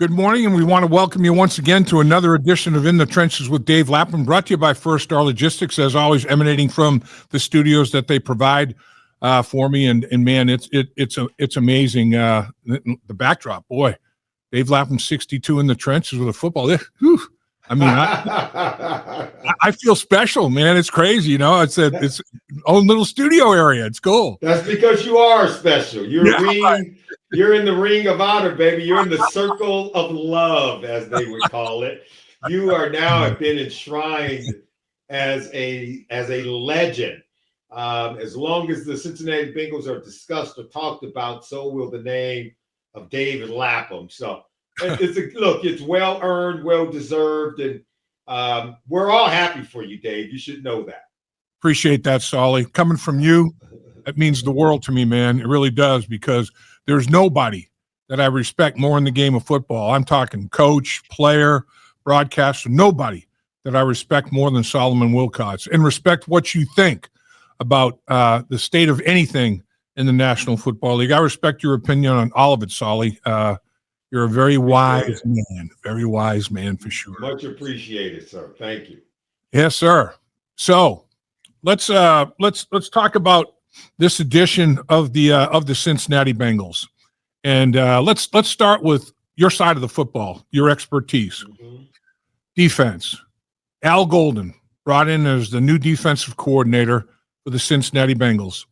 Good morning, and we want to welcome you once again to another edition of In the Trenches with Dave Lapham, brought to you by First Star Logistics, as always, emanating from the studios that they provide for me. And man, it's amazing. The backdrop, boy, Dave Lapham, 62 in the trenches with a football. I mean, I feel special, man. It's crazy, you know. It's own little studio area. It's cool. That's because you are special. You're in the ring of honor, baby. You're in the circle of love, as they would call it. You are now have been enshrined as a legend. As long as the Cincinnati Bengals are discussed or talked about, so will the name of Dave Lapham. So it's well earned, well deserved, and we're all happy for you, Dave. You should know that. Appreciate that, Solly. Coming from you, that means the world to me, man. It really does, because there's nobody that I respect more in the game of football. I'm talking coach, player, broadcaster, nobody that I respect more than Solomon Wilcots, and respect what you think about the state of anything in the National Football League. I respect your opinion on all of it, Solly. You're a very wise man for sure. Much appreciated, sir. Thank you. Yes, sir. So let's talk about this edition of the Cincinnati Bengals, and let's start with your side of the football, your expertise. Mm-hmm. Defense. Al Golden brought in as the new defensive coordinator for the Cincinnati Bengals.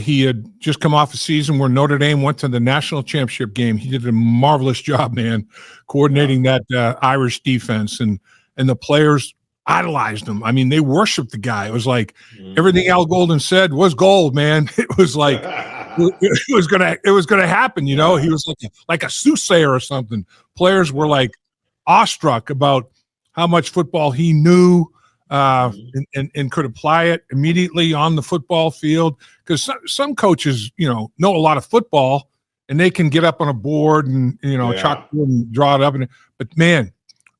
He had just come off a season where Notre Dame went to the national championship game. He did a marvelous job, man, coordinating that Irish defense, and the players idolized him. I mean, they worshiped the guy. It was like everything Al Golden said was gold, man. It was like it was gonna happen. You know, he was like a soothsayer or something. Players were like awestruck about how much football he knew. And could apply it immediately on the football field, because some coaches, know a lot of football, and they can get up on a board and chalkboard and draw it up. But man,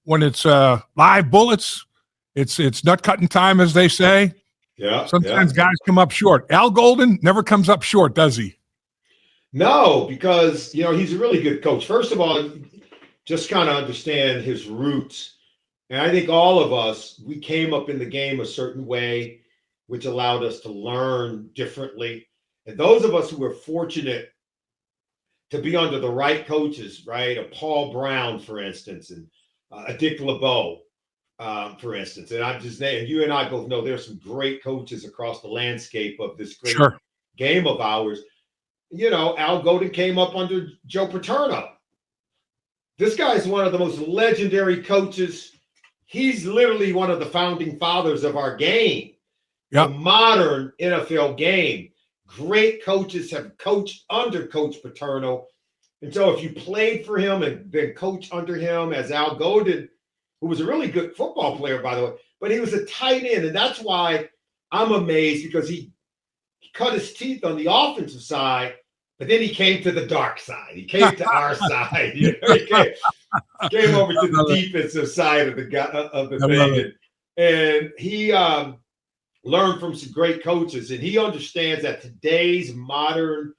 when it's live bullets, it's nut cutting time, as they say. Yeah. Sometimes guys come up short. Al Golden never comes up short, does he? No, because he's a really good coach. First of all, just kind of understand his roots. And I think all of us, we came up in the game a certain way, which allowed us to learn differently. And those of us who were fortunate to be under the right coaches, right? A Paul Brown, for instance, and a Dick LeBeau, for instance. And I'm just saying, you and I both know there's some great coaches across the landscape of this great game of ours. Al Golden came up under Joe Paterno. This guy's one of the most legendary coaches. He's literally one of the founding fathers of our game, the modern NFL game. Great coaches have coached under Coach Paterno. And so if you played for him and then coached under him, as Al Golden, who was a really good football player, by the way, but he was a tight end. And that's why I'm amazed, because he cut his teeth on the offensive side, but then he came to the dark side. He came to our side. He came over to the defensive side of the thing. And he learned from some great coaches. And he understands that today's modern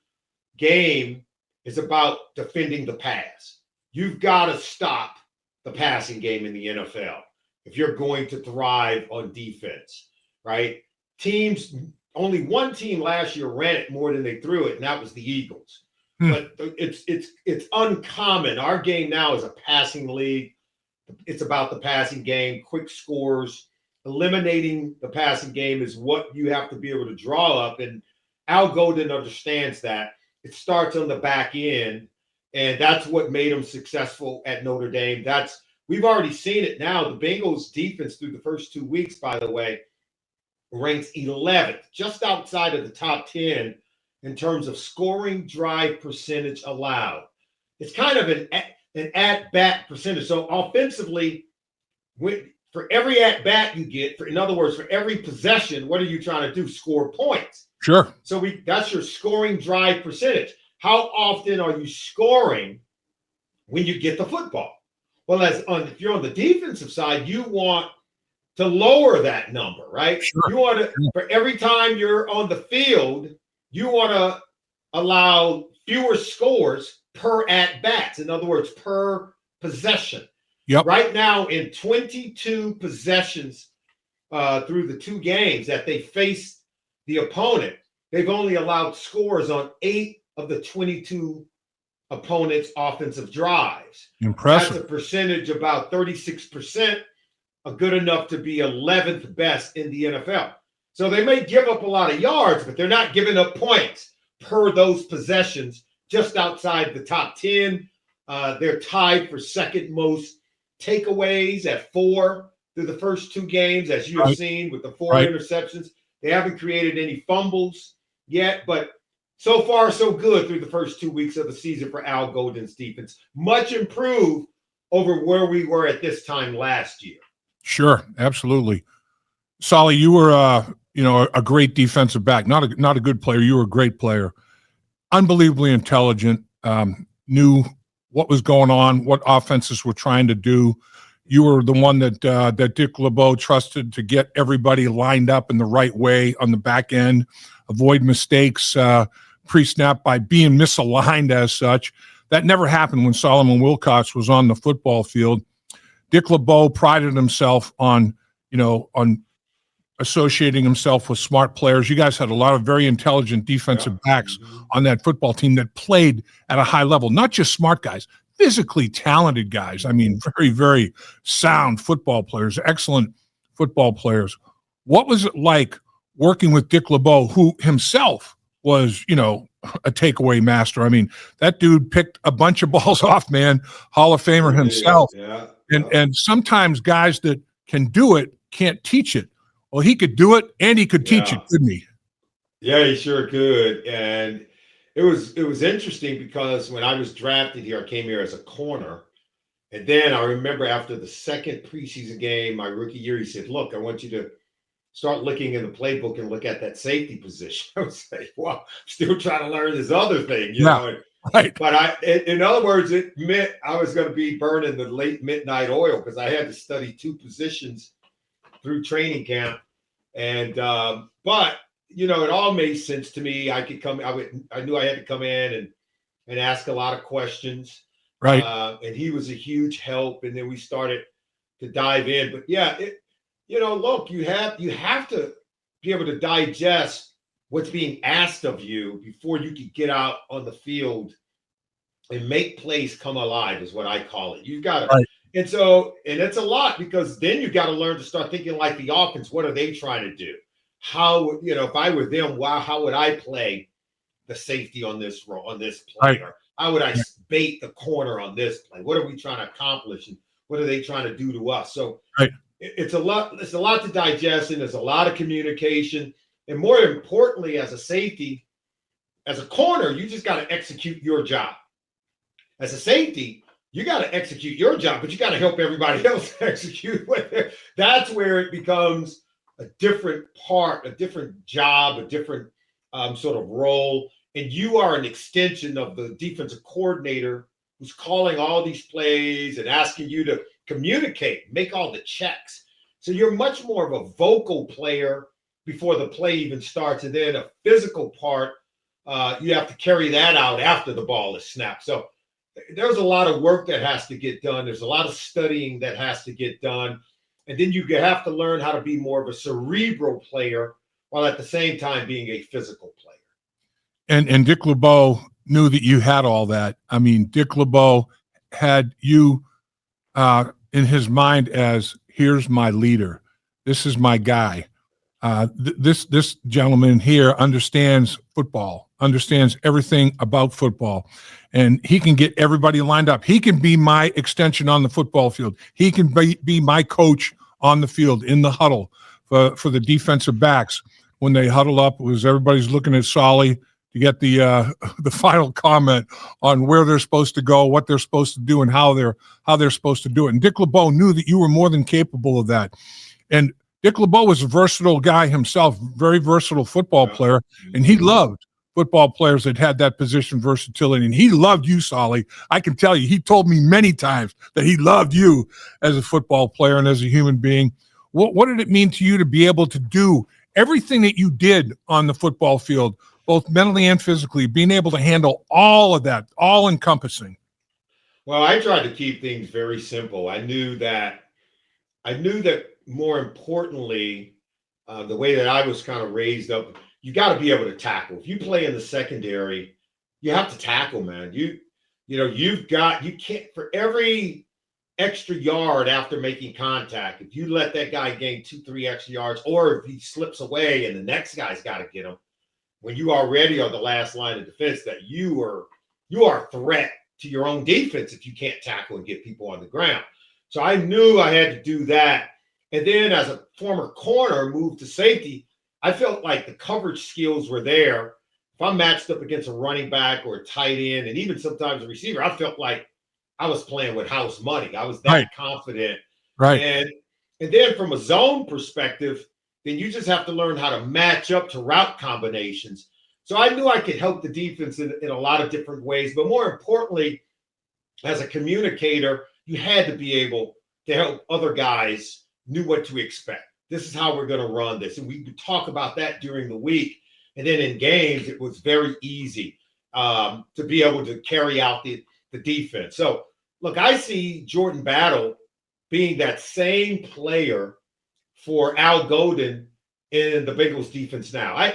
game is about defending the pass. You've got to stop the passing game in the NFL if you're going to thrive on defense, right? Only one team last year ran it more than they threw it, and that was the Eagles. But it's uncommon. Our game now is a passing league. It's about the passing game, quick scores. Eliminating the passing game is what you have to be able to draw up, and Al Golden understands that. It starts on the back end, and that's what made him successful at Notre Dame. We've already seen it now. The Bengals defense through the first 2 weeks, by the way, ranks 11th, just outside of the top 10 in terms of scoring drive percentage allowed. It's kind of an at-bat percentage. So offensively, for every at-bat you get, in other words, for every possession, what are you trying to do? Score points. Sure. So that's your scoring drive percentage. How often are you scoring when you get the football? Well, if you're on the defensive side, you want to lower that number, right? Sure. You want to, for every time you're on the field, you want to allow fewer scores per at bats. In other words, per possession. Yep. Right now, in 22 possessions through the 2 games that they faced the opponent, they've only allowed scores on 8 of the 22 opponents' offensive drives. Impressive. That's a percentage about 36%, good enough to be 11th best in the NFL. So they may give up a lot of yards, but they're not giving up points per those possessions, just outside the top 10. They're tied for second most takeaways at 4 through the first 2 games, as you have seen with the 4 interceptions. They haven't created any fumbles yet, but so far so good through the first 2 weeks of the season for Al Golden's defense. Much improved over where we were at this time last year. Sure, absolutely. Solly, you were a great defensive back, not a good player. You were a great player, unbelievably intelligent, knew what was going on, what offenses were trying to do. You were the one that Dick LeBeau trusted to get everybody lined up in the right way on the back end, avoid mistakes pre-snap by being misaligned as such. That never happened when Solomon Wilcots was on the football field. Dick LeBeau prided himself on associating himself with smart players. You guys had a lot of very intelligent defensive backs on that football team that played at a high level, not just smart guys, physically talented guys. I mean, very, very sound football players, excellent football players. What was it like working with Dick LeBeau, who himself was, a takeaway master? I mean, that dude picked a bunch of balls off, man, Hall of Famer himself. Yeah. And sometimes guys that can do it can't teach it. Well, he could do it and he could teach it, couldn't he? Yeah, he sure could. And it was interesting because when I was drafted here, I came here as a corner. And then I remember after the second preseason game, my rookie year, he said, "Look, I want you to start looking in the playbook and look at that safety position." I was like, "Well, I'm still trying to learn this other thing, you know." Right. But in other words, it meant I was going to be burning the late midnight oil because I had to study 2 positions through training camp. And but it all made sense to me. I knew I had to come in and ask a lot of questions. Right. And he was a huge help. And then we started to dive in. But yeah, look, you have to be able to digest what's being asked of you before you can get out on the field and make plays come alive, is what I call it. You've got to. Right. And it's a lot, because then you got to learn to start thinking like the offense. What are they trying to do? How, if I were them, how would I play the safety on this play? Right. Or how would I bait the corner on this play? What are we trying to accomplish? And what are they trying to do to us? So it's a lot to digest, and there's a lot of communication. And more importantly, as a safety, as a corner, you just got to execute your job. As a safety, you got to execute your job, but you got to help everybody else execute. That's where it becomes a different part, a different job, a different sort of role. And you are an extension of the defensive coordinator who's calling all these plays and asking you to communicate, make all the checks. So you're much more of a vocal player before the play even starts. And then a physical part, you have to carry that out after the ball is snapped. So there's a lot of work that has to get done. There's a lot of studying that has to get done. And then you have to learn how to be more of a cerebral player while at the same time being a physical player. And Dick LeBeau knew that you had all that. I mean, Dick LeBeau had you in his mind as, here's my leader. This is my guy. This gentleman here understands football, understands everything about football, and he can get everybody lined up. He can be my extension on the football field. He can be my coach on the field in the huddle for the defensive backs. When they huddle up, everybody's looking at Solly to get the final comment on where they're supposed to go, what they're supposed to do, and how they're supposed to do it. And Dick LeBeau knew that you were more than capable of that. And Dick LeBeau was a versatile guy himself, very versatile football player, and he loved football players that had that position versatility. And he loved you, Solly. I can tell you, he told me many times that he loved you as a football player and as a human being. What did it mean to you to be able to do everything that you did on the football field, both mentally and physically, being able to handle all of that, all encompassing? Well, I tried to keep things very simple. I knew that more importantly, the way that I was kind of raised up, you got to be able to tackle. If you play in the secondary, you have to tackle, man. You can't, for every extra yard after making contact, if you let that guy gain 2, 3 extra yards, or if he slips away and the next guy's got to get him, when you already are the last line of defense, that you are a threat to your own defense if you can't tackle and get people on the ground. So I knew I had to do that. And then as a former corner moved to safety, I felt like the coverage skills were there. If I'm matched up against a running back or a tight end, and even sometimes a receiver, I felt like I was playing with house money. I was that Right. confident. Right. And then from a zone perspective, then you just have to learn how to match up to route combinations. So I knew I could help the defense in a lot of different ways. But more importantly, as a communicator, you had to be able to help other guys knew what to expect. This is how we're going to run this. And we could talk about that during the week. And then in games, it was very easy to be able to carry out the defense. So, look, I see Jordan Battle being that same player for Al Golden in the Bengals defense now.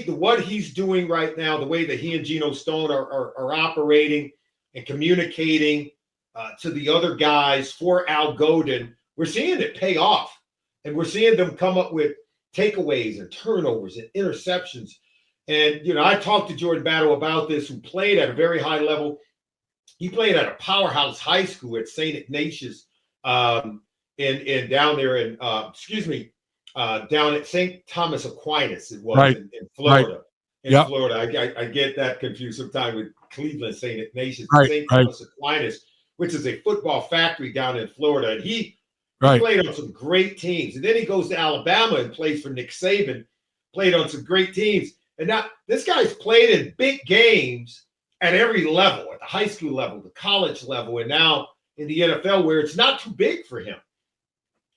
What he's doing right now, the way that he and Geno Stone are operating and communicating to the other guys for Al Golden, we're seeing it pay off. And we're seeing them come up with takeaways and turnovers and interceptions. And, I talked to Jordan Battle about this, who played at a very high level. He played at a powerhouse high school at St. Ignatius in down there in, down at St. Thomas Aquinas, it was Right. in Florida. Right. In Yep. Florida. I get that confused sometimes with Cleveland, St. Ignatius, Right. St. Right. Thomas Aquinas, which is a football factory down in Florida. And he Right. played on some great teams. And then he goes to Alabama and plays for Nick Saban, played on some great teams. And now this guy's played in big games at every level, at the high school level, the college level, and now in the NFL, where it's not too big for him.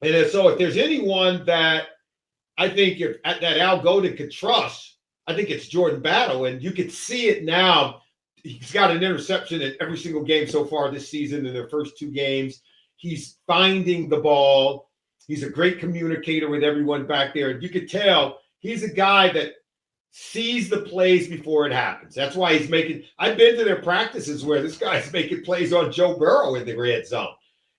And so if there's anyone that I think that Al Golden could trust, I think it's Jordan Battle. And you can see it now. He's got an interception in every single game so far this season in their first 2 games. He's finding the ball. He's a great communicator with everyone back there. And you could tell he's a guy that sees the plays before it happens. That's why he's making – I've been to their practices where this guy's making plays on Joe Burrow in the red zone.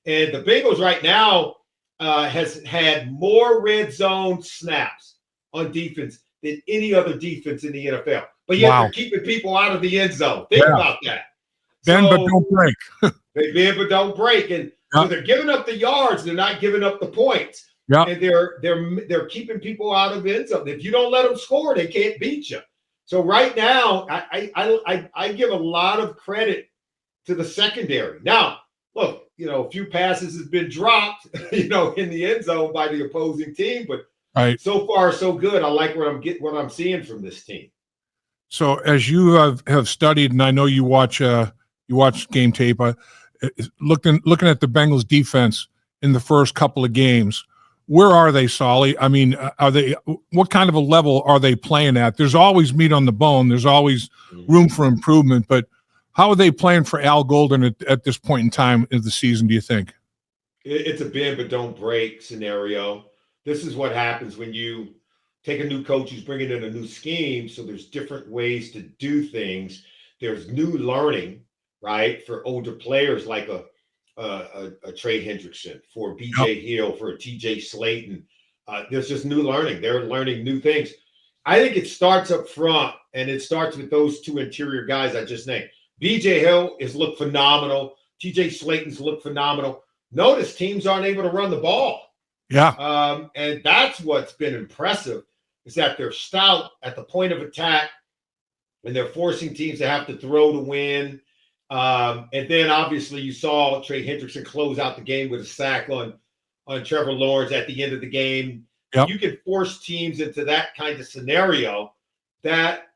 And the Bengals right now has had more red zone snaps on defense than any other defense in the NFL. But yet they're keeping people out of the end zone. Think about that. Bend but don't break. They bend but don't break. And so they're giving up the yards. They're not giving up the points. Yeah. And they're keeping people out of the end zone. If you don't let them score, they can't beat you. So right now, I give a lot of credit to the secondary. Now, look, a few passes has been dropped, in the end zone by the opposing team, but so far so good. I like what I'm seeing from this team. So as you have studied, and I know you watch game tape, looking at the Bengals defense in the first couple of games, where are they, Solly? I mean, what kind of a level are they playing at? There's always meat on the bone. There's always room for improvement, but how are they playing for Al Golden at this point in time in the season, do you think? It's a bend but don't break scenario. This is what happens when you take a new coach who's bringing in a new scheme. So there's different ways to do things. There's new learning, right, for older players like a Trey Hendrickson, for B.J. Hill, for a T.J. Slayton. There's just new learning. They're learning new things. I think it starts up front, and it starts with those 2 interior guys I just named. B.J. Hill has looked phenomenal. T.J. Slayton's looked phenomenal. Notice teams aren't able to run the ball. Yeah. And that's what's been impressive, is that they're stout at the point of attack, and they're forcing teams to have to throw to win. And then obviously you saw Trey Hendrickson close out the game with a sack on Trevor Lawrence at the end of the game. Yep. You can force teams into that kind of scenario that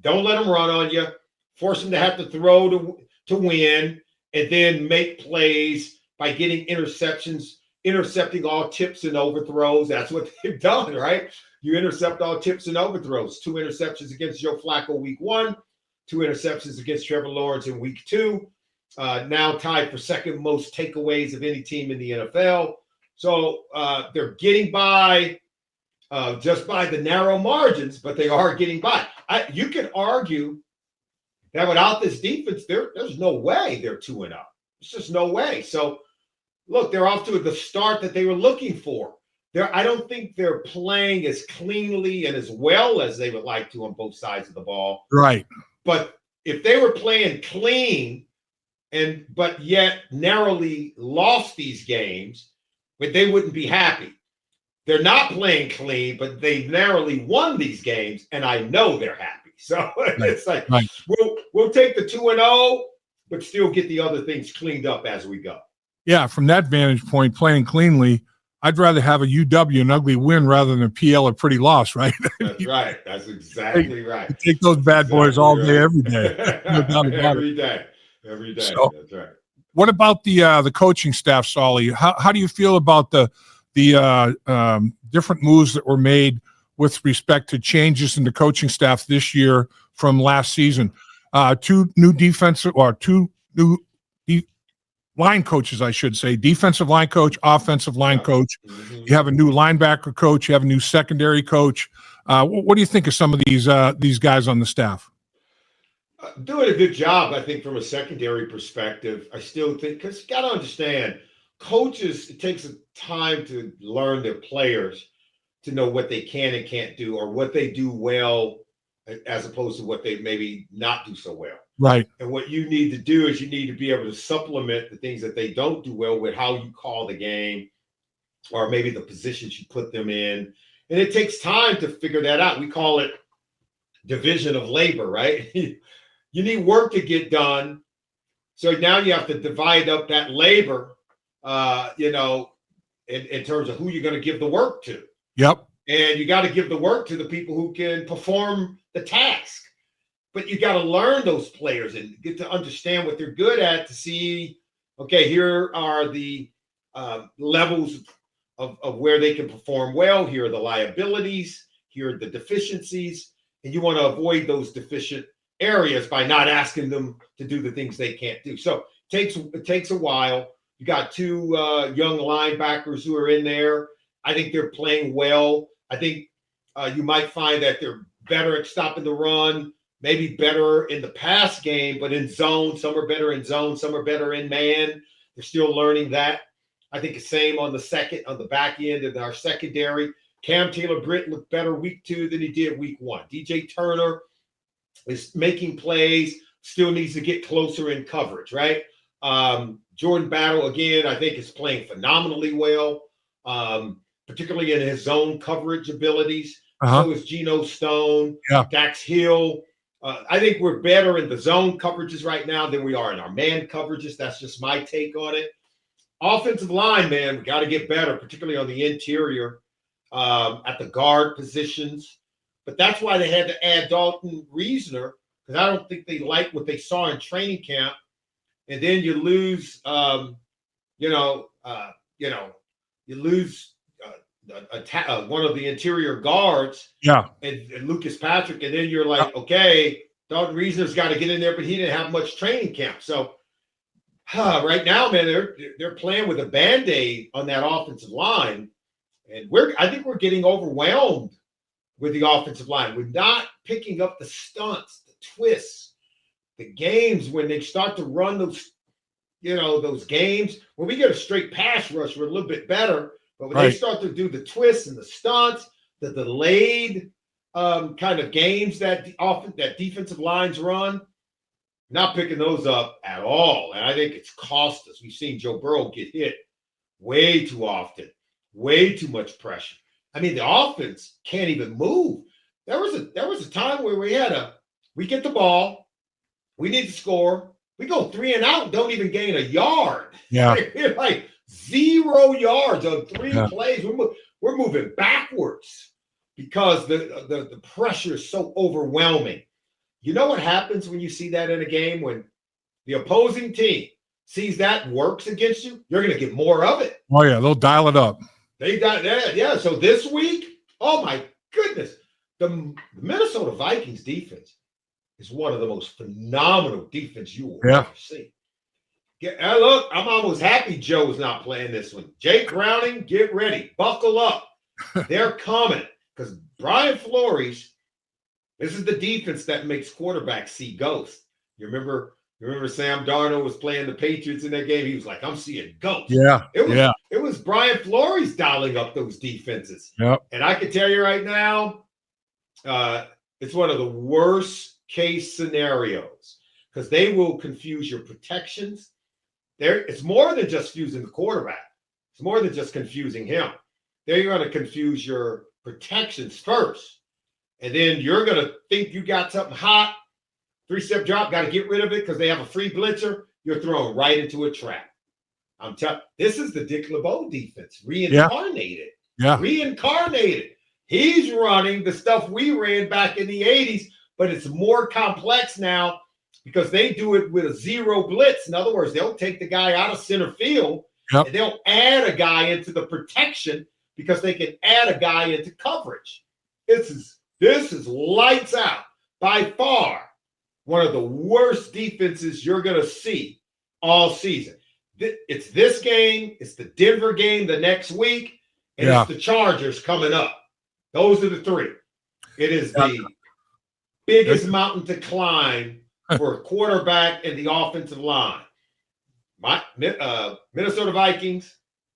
don't let them run on you, force them to have to throw to win, and then make plays by getting intercepting all tips and overthrows. That's what they've done, right? You intercept all tips and overthrows. 2 interceptions against Joe Flacco week 1, 2 interceptions against Trevor Lawrence in week 2. now tied for second most takeaways of any team in the NFL. So they're getting by just by the narrow margins, but they are getting by. You could argue that without this defense, there's no way they're 2-0. There's just no way. So, look, they're off to the start that they were looking for. I don't think they're playing as cleanly and as well as they would like to on both sides of the ball. Right. But if they were playing clean but yet narrowly lost these games, but they wouldn't be happy. They're not playing clean, but they narrowly won these games, and I know they're happy. So it's like we'll take the 2-0, but still get the other things cleaned up as we go. Yeah, from that vantage point, playing cleanly, I'd rather have a UW, an ugly win, rather than a PL, a pretty loss, right? That's right. That's exactly right. Take those bad boys all day, every day. No doubt about every day. Every day. So, that's right. What about the coaching staff, Solly? How do you feel about the different moves that were made with respect to changes in the coaching staff this year from last season? Two new line coaches, I should say, defensive line coach, offensive line coach. Mm-hmm. You have a new linebacker coach. You have a new secondary coach. What do you think of some of these guys on the staff? Doing a good job, I think, from a secondary perspective. I still think, because you got to understand, coaches, it takes time to learn their players to know what they can and can't do, or what they do well as opposed to what they maybe not do so well. Right. And what you need to do is you need to be able to supplement the things that they don't do well with how you call the game, or maybe the positions you put them in. And it takes time to figure that out. We call it division of labor, right? You need work to get done. So now you have to divide up that labor, in terms of who you're going to give the work to. Yep. And you got to give the work to the people who can perform the task. But you got to learn those players and get to understand what they're good at to see, okay, here are the levels of where they can perform well. Here are the liabilities. Here are the deficiencies. And you want to avoid those deficient areas by not asking them to do the things they can't do. So it takes a while. You got two young linebackers who are in there. I think they're playing well. I think you might find that they're better at stopping the run, maybe better in the pass game, but in zone. Some are better in zone. Some are better in man. They're still learning that. I think the same on the back end of our secondary. Cam Taylor-Britt looked better week 2 than he did week 1. DJ Turner is making plays, still needs to get closer in coverage, right? Jordan Battle, again, I think is playing phenomenally well, particularly in his zone coverage abilities. So is Geno Stone, Dax Hill. I think we're better in the zone coverages right now than we are in our man coverages. That's just my take on it. Offensive line, man, we got to get better, particularly on the interior at the guard positions. But that's why they had to add Dalton Reisner, because I don't think they like what they saw in training camp. And then you lose, you lose one of the interior guards, and Lucas Patrick, and then you're like, okay, Dalton Reisner's got to get in there, but he didn't have much training camp. So right now, man, they're playing with a Band-Aid on that offensive line, and I think we're getting overwhelmed with the offensive line. We're not picking up the stunts, the twists, the games when they start to run those, those games. When we get a straight pass rush, we're a little bit better. But when they start to do the twists and the stunts, the delayed kind of games that defensive lines run, not picking those up at all. And I think it's cost us. We've seen Joe Burrow get hit way too often, way too much pressure. I mean, the offense can't even move. There was a time where we get the ball, we need to score, we go 3 and out, don't even gain a yard. Yeah, like 0 yards on 3 plays. We're moving backwards because the pressure is so overwhelming. You know what happens when you see that in a game? When the opposing team sees that works against you, you're going to get more of it. Oh yeah, they'll dial it up. They got that, yeah. So this week, oh my goodness, the Minnesota Vikings defense is one of the most phenomenal defense you will ever see. Look, I'm almost happy Joe's not playing this one. Jake Browning, get ready. Buckle up. They're coming. Because Brian Flores, this is the defense that makes quarterbacks see ghosts. You remember Sam Darnold was playing the Patriots in that game? He was like, I'm seeing ghosts. Yeah. It was Brian Flores dialing up those defenses. Yep. And I can tell you right now, it's one of the worst case scenarios because they will confuse your protections. It's more than just confusing the quarterback. It's more than just confusing him. They're going to confuse your protections first. And then you're going to think you got something hot, 3-step drop, got to get rid of it because they have a free blitzer. You're thrown right into a trap. I'm telling this is the Dick LeBeau defense, reincarnated. Yeah. Reincarnated. He's running the stuff we ran back in the 80s, but it's more complex now because they do it with a zero blitz. In other words, they'll take the guy out of center field and they'll add a guy into the protection because they can add a guy into coverage. This is lights out. By far, one of the worst defenses you're going to see all season. It's this game, it's the Denver game the next week, and it's the Chargers coming up. Those are the three. It is the biggest mountain to climb for a quarterback and the offensive line. Minnesota Vikings,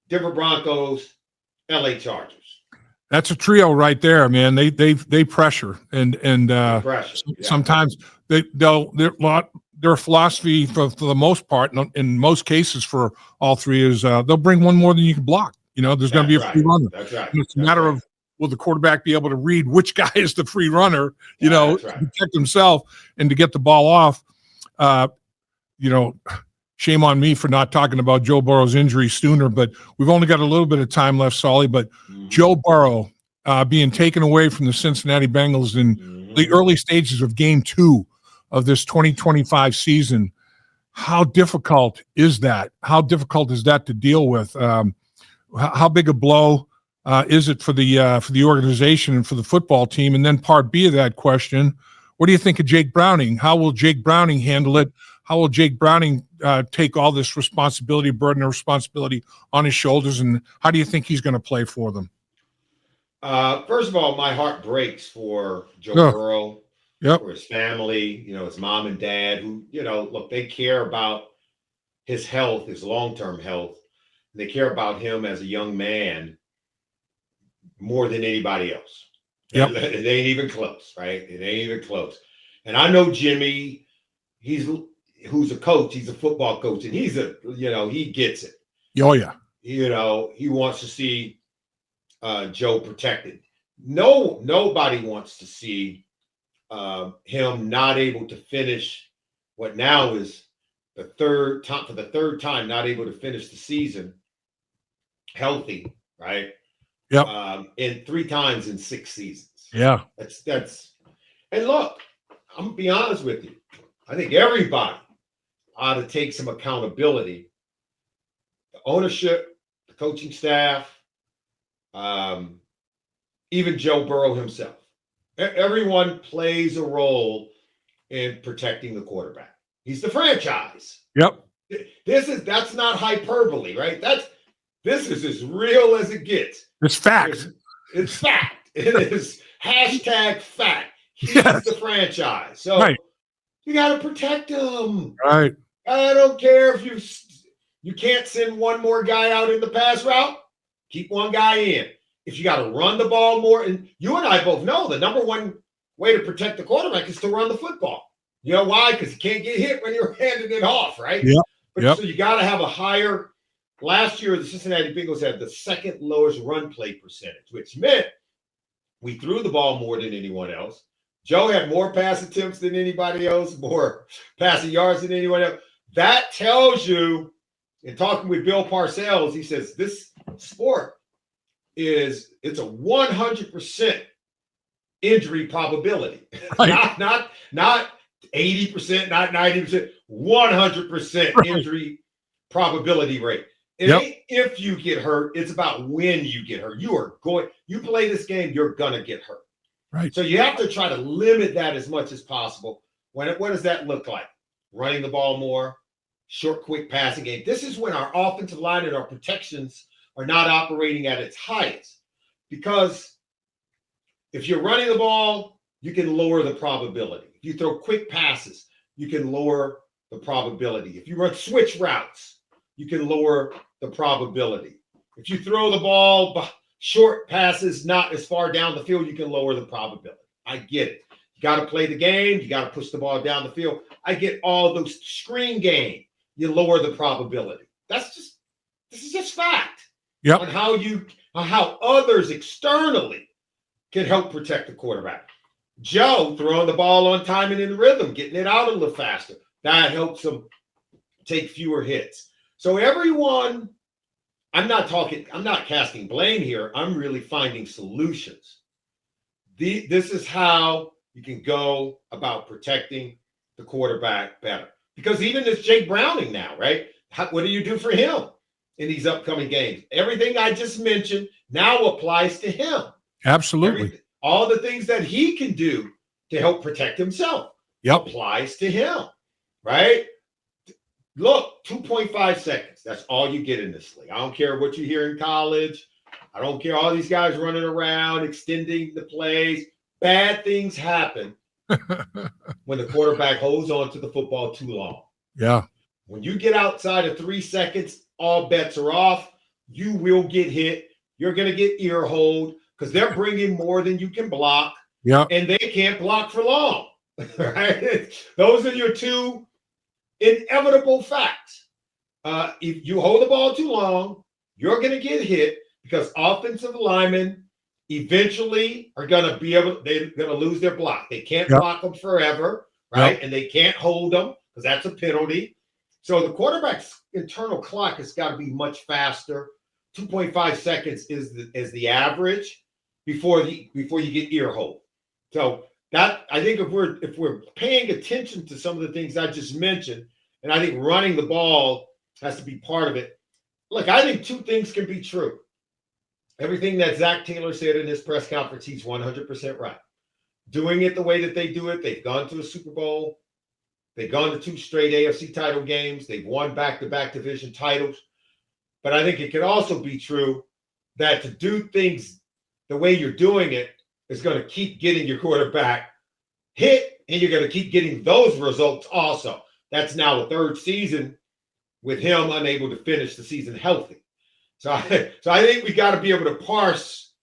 Denver Broncos, LA Chargers. That's a trio right there, man. They pressure and sometimes their philosophy for the most part, in most cases for all three, is they'll bring one more than you can block. There's going to be a free runner. That's right. It's a matter of will the quarterback be able to read which guy is the free runner, to protect himself and to get the ball off. Shame on me for not talking about Joe Burrow's injury sooner, but we've only got a little bit of time left, Solly. But Joe Burrow being taken away from the Cincinnati Bengals in the early stages of Game 2 of this 2025 season, how difficult is that? How difficult is that to deal with? How big a blow is it for the organization and for the football team? And then part B of that question, what do you think of Jake Browning? How will Jake Browning handle it? How will Jake Browning take all this burden of responsibility on his shoulders? And how do you think he's going to play for them? First of all, my heart breaks for Joe Burrow, for his family, his mom and dad, who, look, they care about his health, his long-term health. They care about him as a young man more than anybody else. It ain't even close, right? It ain't even close. And I know Jimmy, who's a coach, he's a football coach, and he gets it. Oh, yeah. He wants to see Joe protected. Nobody wants to see him not able to finish what now is the third time not able to finish the season healthy, right? Yep. And 3 times in 6 seasons. Yeah. That's and look, I'm gonna be honest with you. I think everybody ought to take some accountability. The ownership, the coaching staff, even Joe Burrow himself. Everyone plays a role in protecting the quarterback. He's the franchise. Yep. That's not hyperbole, right? This is as real as it gets. It's fact. It's fact. It is #fact. He's the franchise. So you got to protect him. Right. I don't care if you can't send one more guy out in the pass route. Keep one guy in. If you got to run the ball more, and you and I both know the number one way to protect the quarterback is to run the football. You know why? Because you can't get hit when you're handing it off, right? Yeah. So you got to have a higher. Last year, the Cincinnati Bengals had the second lowest run play percentage, which meant we threw the ball more than anyone else. Joe had more pass attempts than anybody else, more passing yards than anyone else. That tells you, in talking with Bill Parcells, he says this sport it's a 100% injury probability. Right. Not 80%, not 90%, 100% injury probability rate. It ain't if you get hurt, it's about when you get hurt. You play this game, you're gonna get hurt. Right. So you have to try to limit that as much as possible. What does that look like? Running the ball more, short, quick passing game. This is when our offensive line and our protections are not operating at its highest. Because if you're running the ball, you can lower the probability. If you throw quick passes, you can lower the probability. If you run switch routes, you can lower the probability. If you throw the ball short passes, not as far down the field, you can lower the probability. I get it. You got to play the game. You got to push the ball down the field. I get all those screen game. You lower the probability. This is just fact. Yep. On how others externally can help protect the quarterback. Joe throwing the ball on time and in rhythm, getting it out a little faster. That helps him take fewer hits. So everyone, I'm not casting blame here. I'm really finding solutions. This is how you can go about protecting the quarterback better. Because even this Jake Browning now, right? What do you do for him in these upcoming games? Everything I just mentioned now applies to him. Absolutely. All the things that he can do to help protect himself applies to him, right? Look, 2.5 seconds. That's all you get in this league. I don't care what you hear in college. I don't care all these guys running around, extending the plays. Bad things happen when the quarterback holds on to the football too long. Yeah. When you get outside of 3 seconds, all bets are off. You will get hit. You're going to get ear hold because they're bringing more than you can block. Yeah. And they can't block for long. Right? Those are your two inevitable facts. If you hold the ball too long, you're going to get hit because offensive linemen eventually are going to they're going to lose their block. They can't block them forever, right? And they can't hold them because that's a penalty. So the quarterback's internal clock has got to be much faster. 2.5 seconds is the average before you get ear hold. So that, I think if we're paying attention to some of the things I just mentioned, and I think running the ball has to be part of it. Look, I think two things can be true. Everything that Zach Taylor said in his press conference, he's 100% right. Doing it the way that they do it, they've gone to a Super Bowl. They've gone to 2 straight AFC title games. They've won back-to-back division titles. But I think it could also be true that to do things the way you're doing it is going to keep getting your quarterback hit, and you're going to keep getting those results also. That's now the 3rd season with him unable to finish the season healthy. So I think we got to be able to parse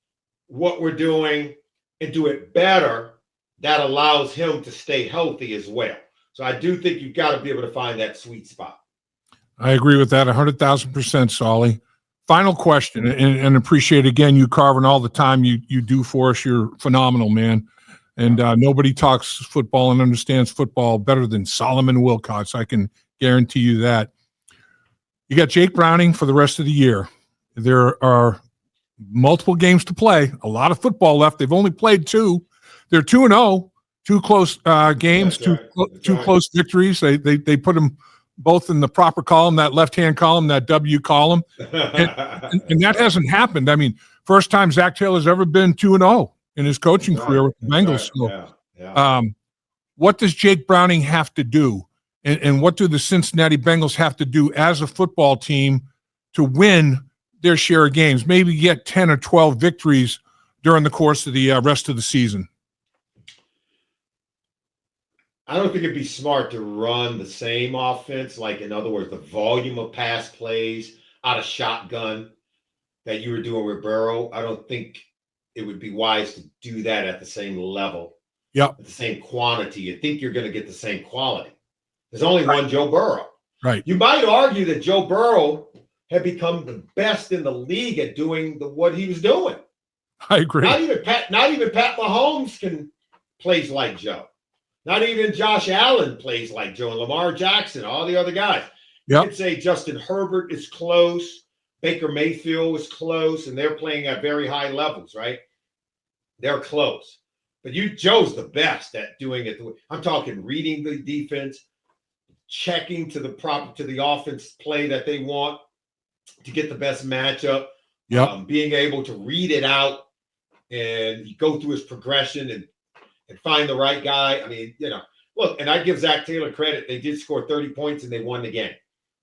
what we're doing and do it better. That allows him to stay healthy as well. So I do think you've got to be able to find that sweet spot. I agree with that 100,000%, Solly. Final question, and appreciate again you carving all the time you do for us. You're phenomenal, man. And nobody talks football and understands football better than Solomon Wilcots. I can guarantee you that. You got Jake Browning for the rest of the year. There are multiple games to play, a lot of football left. They've only played 2. They're 2-0, 2 close games, two close victories. They put them both in the proper column, that left-hand column, that W column. And that hasn't happened. I mean, first time Zach Taylor's ever been 2-0 in his coaching career with the Bengals. So, what does Jake Browning have to do? And what do the Cincinnati Bengals have to do as a football team to win their share of games, maybe get 10 or 12 victories during the course of the rest of the season? I don't think it'd be smart to run the same offense, like in other words, the volume of pass plays out of shotgun that you were doing with Burrow. I don't think it would be wise to do that at the same level, at the same quantity. You think you're going to get the same quality. There's only one Joe Burrow. Right. You might argue that Joe Burrow had become the best in the league at doing what he was doing. I agree. Not even Pat Mahomes plays like Joe. Not even Josh Allen plays like Joe, and Lamar Jackson, all the other guys. You could say Justin Herbert is close, Baker Mayfield is close, and they're playing at very high levels, right? They're close. But Joe's the best at doing it. I'm talking reading the defense, checking to the offense play that they want to get the best matchup, being able to read it out and go through his progression and find the right guy. I mean, look, and I give Zach Taylor credit. They did score 30 points and they won the game.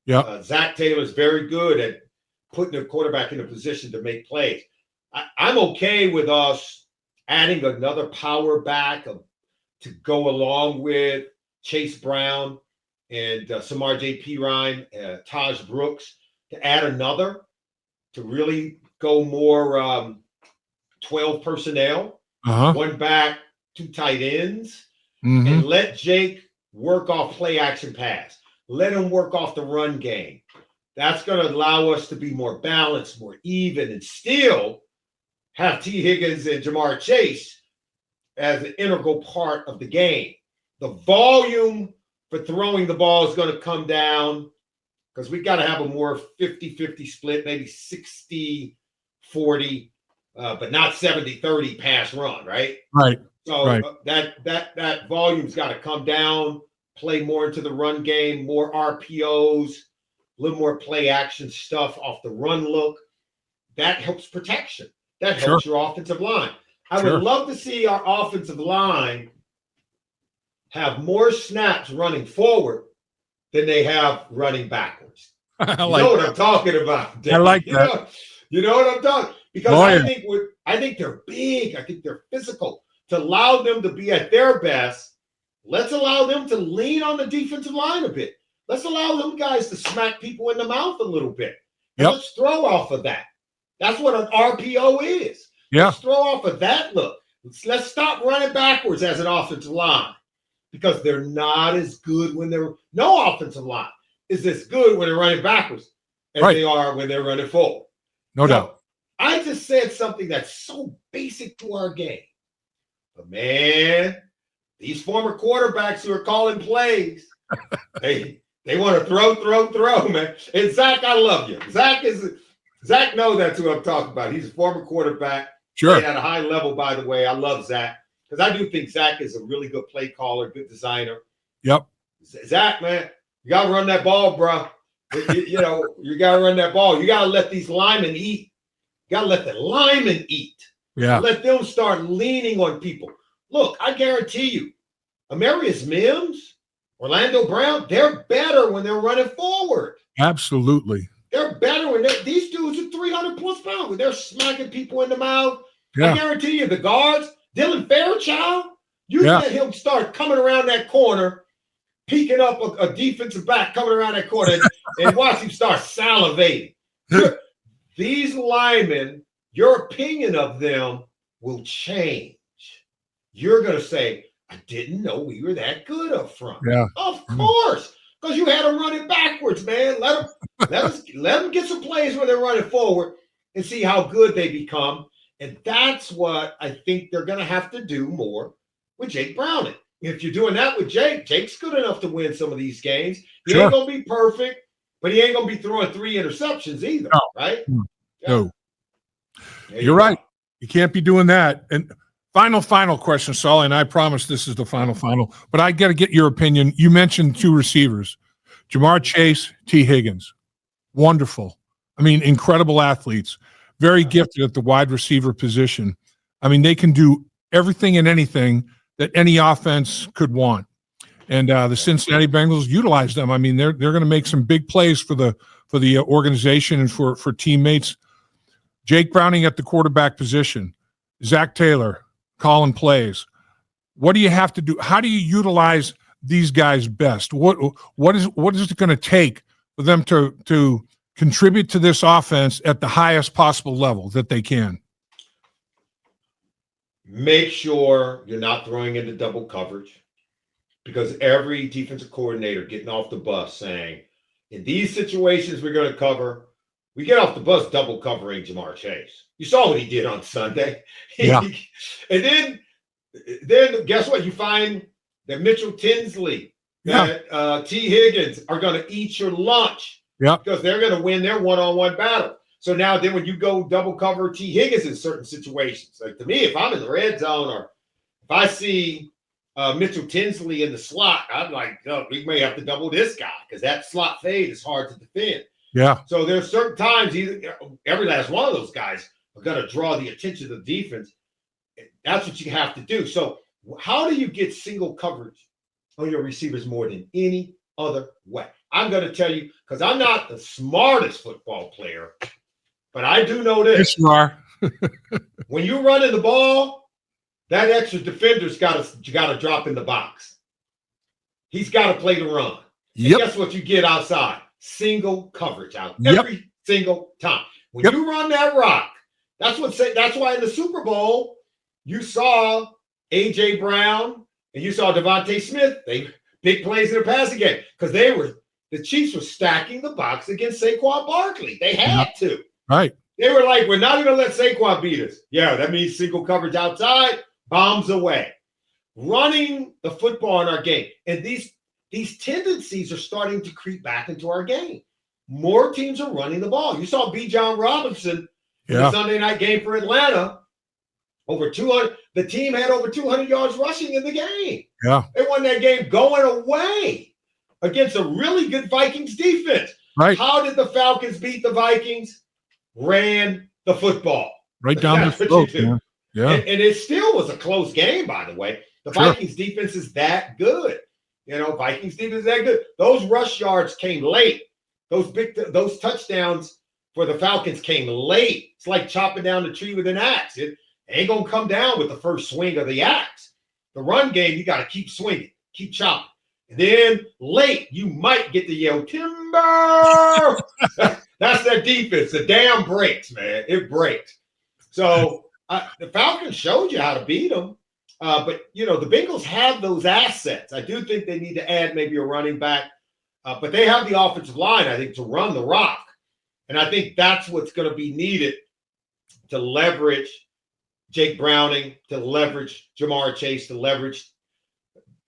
Yeah. Zach Taylor's very good at putting the quarterback in a position to make plays. I'm okay with us adding another power back to go along with Chase Brown and Samar J.P. Ryan, Taj Brooks, to add another to really go more 12 personnel, one back, two tight ends, and let Jake work off play action pass. Let him work off the run game. That's going to allow us to be more balanced, more even, and still have T. Higgins and Jamar Chase as an integral part of the game. The volume for throwing the ball is going to come down because we got to have a more 50-50 split, maybe 60-40, but not 70-30 pass run, right? Right. So right. That volume's got to come down, play more into the run game, more RPOs, a little more play action stuff off the run look. That helps protection. That helps your offensive line. I would love to see our offensive line have more snaps running forward than they have running backwards. You know what I'm talking about, Dave. I like that. You know what I'm talking about? Because I think they're big. I think they're physical. To allow them to be at their best, let's allow them to lean on the defensive line a bit. Let's allow them guys to smack people in the mouth a little bit. And let's throw off of that. That's what an RPO is. Yeah. Let's throw off of that look. Let's stop running backwards as an offensive line because they're not as good when they're – no offensive line is as good when they're running backwards as they are when they're running forward. No doubt. I just said something that's so basic to our game. But, man, these former quarterbacks who are calling plays, they want to throw, man. And Zach, I love you. Zach knows that's who I'm talking about. He's a former quarterback. Sure. At a high level, by the way. I love Zach because I do think Zach is a really good play caller, good designer. Yep. Zach, man, you got to run that ball, bro. You got to run that ball. You got to let these linemen eat. You got to let the linemen eat. Yeah. Let them start leaning on people. Look, I guarantee you, Amarius Mims, Orlando Brown, they're better when they're running forward. Absolutely. They're better when these dudes are 300-plus pounds. When they're smacking people in the mouth. Yeah. I guarantee you, the guards, Dylan Fairchild, let him start coming around that corner, peeking up a defensive back coming around that corner, and watch him start salivating. These linemen, your opinion of them will change. You're going to say, I didn't know we were that good up front. Yeah. Of course, because you had them running backwards, man. Let them get some plays where they're running forward and see how good they become. And that's what I think they're going to have to do more with Jake Browning. If you're doing that with Jake, Jake's good enough to win some of these games. He ain't going to be perfect, but he ain't going to be throwing 3 interceptions either, right? No. You're right. You can't be doing that. And final question, Solly, and I promise this is the final, but I got to get your opinion. You mentioned 2 receivers, Jamar Chase, T. Higgins. Wonderful. I mean, incredible athletes, very gifted at the wide receiver position. I mean, they can do everything and anything that any offense could want. And the Cincinnati Bengals utilize them. I mean, they're going to make some big plays for the organization and for teammates. Jake Browning at the quarterback position, Zach Taylor calling plays. What do you have to do? How do you utilize these guys best? What is it going to take for them to contribute to this offense at the highest possible level that they can? Make sure you're not throwing into double coverage, because every defensive coordinator getting off the bus saying, in these situations we're going to cover, we get off the bus double covering Jamar Chase. You saw what he did on Sunday. Yeah. And then guess what? You find that Mitchell Tinsley, that T. Higgins are going to eat your lunch because they're going to win their one-on-one battle. So now then when you go double cover T. Higgins in certain situations, like to me, if I'm in the red zone or if I see Mitchell Tinsley in the slot, I'm like, oh, we may have to double this guy because that slot fade is hard to defend. Yeah. So there's certain times every last one of those guys are going to draw the attention of the defense. That's what you have to do. So how do you get single coverage on your receivers more than any other way? I'm going to tell you, because I'm not the smartest football player, but I do know this. Yes, you are. When you're running the ball, that extra defender's got to drop in the box. He's got to play the run. Yep. And guess what you get outside? Single coverage out every single time. When you run that rock, that's why in the Super Bowl, you saw A.J. Brown and you saw Devontae Smith. They big plays in the passing game because the Chiefs were stacking the box against Saquon Barkley. They had to. Right. They were like, we're not going to let Saquon beat us. Yeah, that means single coverage outside, bombs away. Running the football in our game. And these tendencies are starting to creep back into our game. More teams are running the ball. You saw B. John Robinson in the Sunday night game for Atlanta. Over 200. The team had over 200 yards rushing in the game. Yeah. They won that game going away against a really good Vikings defense. Right. How did the Falcons beat the Vikings? Ran the football. Right down the throat. Yeah. And it still was a close game, by the way. The Vikings defense is that good. Vikings defense is that good. Those rush yards came late. Those touchdowns for the Falcons came late. It's like chopping down the tree with an axe. It ain't going to come down with the first swing of the axe. The run game, you got to keep swinging, keep chopping. And then late, you might get to yell, timber! That's their defense. The dam breaks, man. It breaks. So the Falcons showed you how to beat them. But, the Bengals have those assets. I do think they need to add maybe a running back. But they have the offensive line, I think, to run the rock. And I think that's what's going to be needed to leverage Jake Browning, to leverage Jamar Chase, to leverage,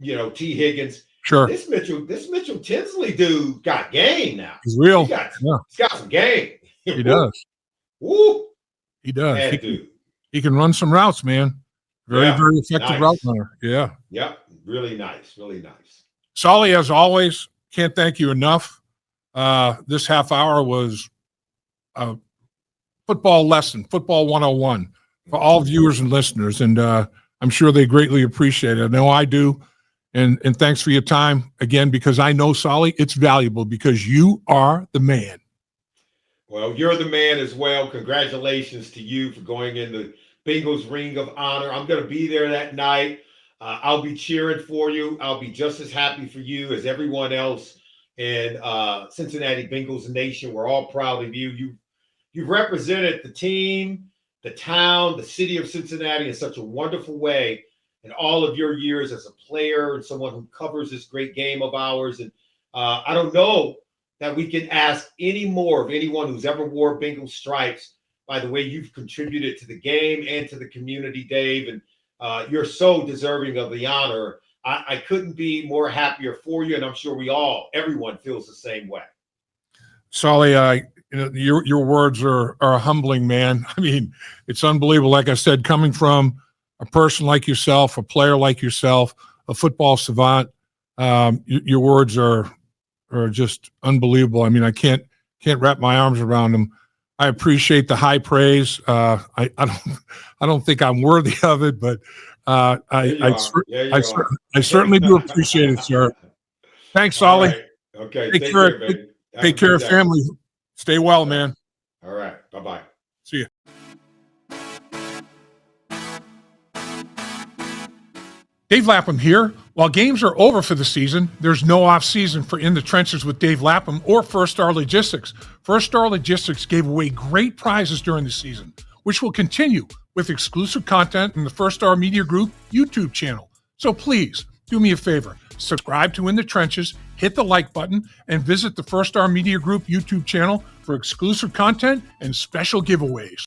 T. Higgins. Sure. This Mitchell Tinsley dude got game now. He's real. He's got some game. He does. Woo. He does. Dude. He can run some routes, man. Very effective route runner. Yeah. Yep. Really nice. Really nice. Solly, as always, can't thank you enough. This half hour was a football lesson, football 101 for all viewers and listeners. And I'm sure they greatly appreciate it. I know I do. And thanks for your time again, because I know, Solly, it's valuable because you are the man. Well, you're the man as well. Congratulations to you for going in the Bengals Ring of Honor. I'm going to be there that night. I'll be cheering for you. I'll be just as happy for you as everyone else in Cincinnati Bengals Nation. We're all proud of you. You've represented the team, the town, the city of Cincinnati in such a wonderful way in all of your years as a player and someone who covers this great game of ours. And I don't know that we can ask any more of anyone who's ever wore Bengals stripes by the way you've contributed to the game and to the community, Dave. And you're so deserving of the honor. I couldn't be more happier for you, and I'm sure everyone feels the same way. Solly, your words are humbling, man. I mean, it's unbelievable. Like I said, coming from a person like yourself, a player like yourself, a football savant, your words are just unbelievable. I mean, I can't wrap my arms around them. I appreciate the high praise. I don't think I'm worthy of it, but I certainly do appreciate it, sir. Thanks, Solly. Right. Okay. Take care, baby. Take care of family. Stay well, man. All right. Bye-bye. See you. Dave Lapham here. While games are over for the season, there's no off-season for In the Trenches with Dave Lapham or First Star Logistics. First Star Logistics gave away great prizes during the season, which will continue with exclusive content in the First Star Media Group YouTube channel. So please, do me a favor. Subscribe to In the Trenches, hit the like button, and visit the First Star Media Group YouTube channel for exclusive content and special giveaways.